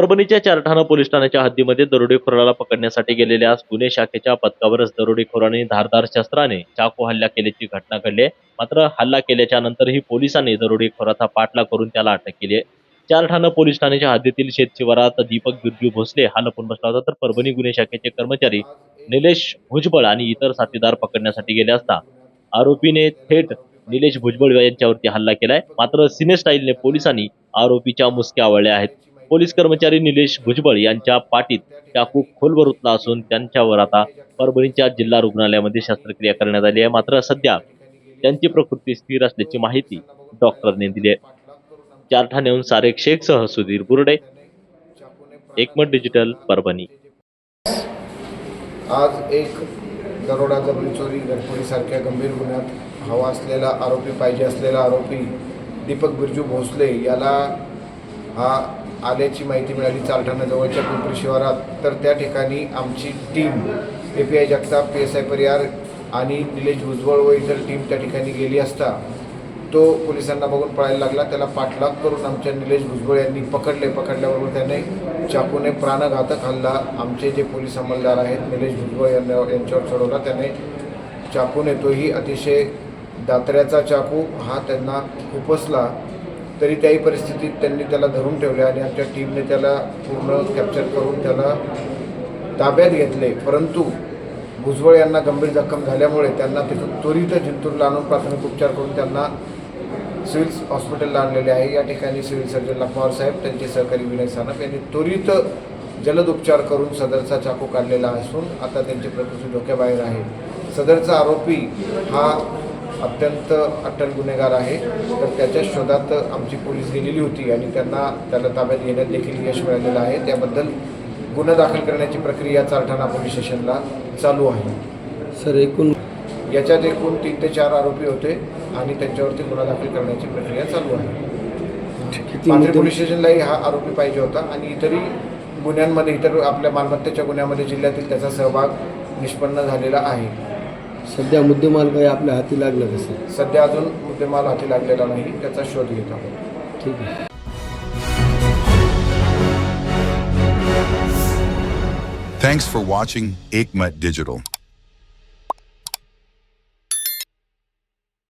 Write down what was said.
परभणीच्या चारठाणा पोलीस ठाण्याच्या हद्दीमध्ये दरोडेखोराला पकडण्यासाठी गेलेल्या गुन्हे शाखेच्या पथकावरच दरोडेखोरांनी धारदार शस्त्राने चाकू हल्ला केल्याची घटना घडली आहे. मात्र हल्ला केल्याच्या नंतरही पोलिसांनी दरोडेखोराचा पाठलाग करून त्याला अटक केली आहे. चारठाणा पोलीस ठाण्याच्या हद्दीतील शेत शिवारात दीपक बिरजू भोसले हा लपून बसला होता, तर परभणी गुन्हे शाखेचे कर्मचारी निलेश भुजबळ आणि इतर साथीदार पकडण्यासाठी गेले असता आरोपीने थेट निलेश भुजबळ यांच्यावरती हल्ला केलाय. मात्र सिने स्टाईलने पोलिसांनी आरोपीच्या मुसक्या आवळल्या आहेत. पोलीस कर्मचारी निलेश भुजबळ यांच्या पाठीत चाकू खोलवर रुतला असून त्यांच्यावर आता परभणीच्या जिल्हा रुग्णालयामध्ये शस्त्रक्रिया करण्यात आली आहे. मात्र सध्या त्यांची प्रकृती स्थिर असल्याची माहिती डॉक्टरने दिली आहे. चारठाण्याहून सारेक शेखसह सुधीर बुर्डे, एकमत डिजिटल, परभणी. आज एक दरोडा, जबरी चोरी, घरफोडीसारख्या गंभीर गुन्ह्यात हवा असलेला आरोपी, पाहिजे असलेला आरोपी दीपक बिरजू भोसले याला आल्याची माहिती मिळाली चारठाण्याजवळच्या पिंपरी शिवारात. तर त्या ठिकाणी आमची team API Jagtap, PSI Pariyar आणि निलेश भुजबळ व इतर टीम त्या ठिकाणी गेली असता तो पोलिसांना बघून पळायला लागला. त्याला पाठलाग करून आमच्या निलेश भुजबळ यांनी पकडल्याबरोबर त्याने चाकूने प्राणघातक हल्ला आमचे जे पोलीस अंमलदार आहेत निलेश भुजबळ यांच्यावर चढवला. त्याने चाकूने, तोही अतिशय दात्र्याचा चाकू, हा त्यांना खुपसला. तरी त्याही परिस्थितीत त्यांनी त्याला धरून ठेवले आणि आमच्या टीमने त्याला पूर्ण कॅप्चर करून त्याला ताब्यात घेतले. परंतु भुजबळ यांना गंभीर जखम झाल्यामुळे त्यांना तिथून त्वरित जिंतूरला आणून प्राथमिक उपचार करून त्यांना सिव्हिल हॉस्पिटलला आणलेले आहे. या ठिकाणी सिव्हिल सर्जन लखमावर साहेब, त्यांचे सहकारी विनय सानप यांनी त्वरित जलद उपचार करून सदरचा चाकू काढलेला असून आता त्यांची प्रकृती धोक्याबाहेर आहे. सदरचा आरोपी हा अत्यंत अट्टल गुन्हेगार आहे. तर त्याच्या शोधात आमची पोलीस गेलेली होती आणि त्याला ताब्यात घेण्यात देखील यश मिळालेलं आहे. त्याबद्दल गुन्हा दाखल करण्याची प्रक्रिया चारठाणा पोलीस स्टेशनला चालू आहे. सर, याच्यात एकूण 3 ते 4 आरोपी होते आणि त्यांच्यावरती गुन्हा दाखल करण्याची प्रक्रिया चालू आहे. पाथरी पोलीस स्टेशनलाही हा आरोपी पाहिजे होता आणि इतरही गुन्ह्यांमध्ये, इतर आपल्या मालमत्तेच्या गुन्ह्यामध्ये जिल्ह्यातील त्याचा सहभाग निष्पन्न झालेला आहे. सध्या मुद्देमाल काही आपल्या हाती लागला कसं? सध्या अजून मुद्देमाल हाती लागलेला नाही, त्याचा शोध घेत आहोत. ठीक आहे. Thanks for watching Ekmat Digital.